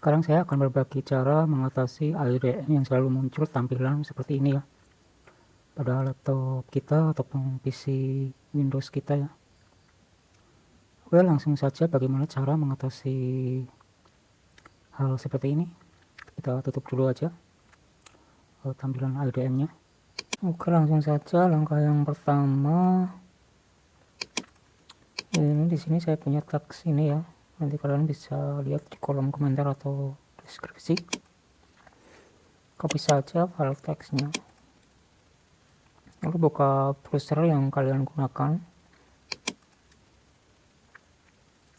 Sekarang saya akan berbagi cara mengatasi IDE yang selalu muncul tampilan seperti ini ya pada laptop kita ataupun PC Windows kita ya. Oke, langsung saja bagaimana cara mengatasi hal seperti ini. Kita tutup dulu aja tampilan IDE-nya. Oke, langsung saja langkah yang pertama. Ini di sini saya punya teks ini ya. Nanti kalian bisa lihat di kolom komentar atau deskripsi. Copy saja file teksnya. Lalu buka browser yang kalian gunakan.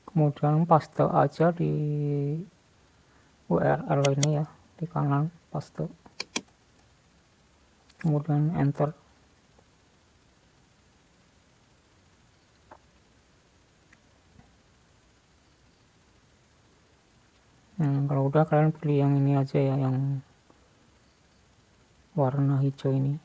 Kemudian paste aja di URL ini ya, di kanan paste. Kemudian enter. Kalau udah kalian pilih yang ini aja ya, yang warna hijau ini.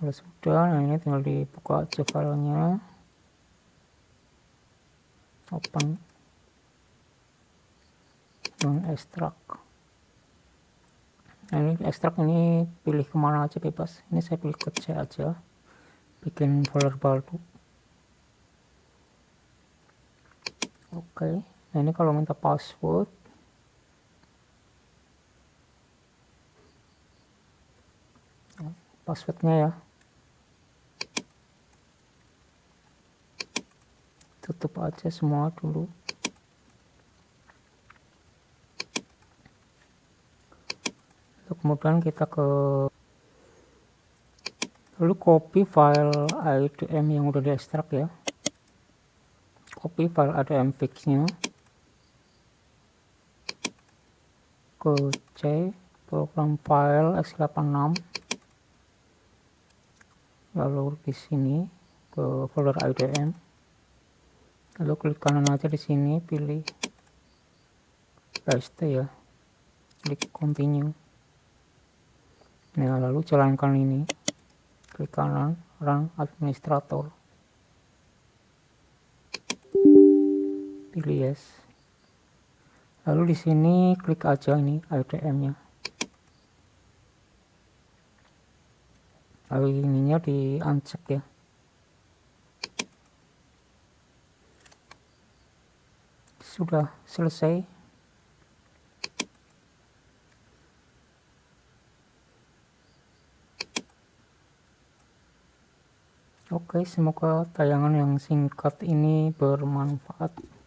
Kalau sudah, nah ini tinggal dibuka aja filenya, open, dan ekstrak. Nah ini ekstrak, ini pilih kemana aja bebas. Ini saya pilih ke C aja, bikin folder baru. Oke, nah ini kalau minta password, passwordnya ya, tutup aja semua dulu. Kemudian kita lalu copy file IDM yang udah diekstrak ya, copy file IDM fixnya ke C, program file x86, lalu di sini ke folder IDM, lalu klik kanan aja di sini, pilih paste ya, klik continue. Nah lalu jalankan ini, klik kanan, run administrator, pilih yes. Lalu di sini klik aja ini IDM-nya. Lalu ininya di uncheck ya. Sudah selesai. Oke, semoga tayangan yang singkat ini bermanfaat.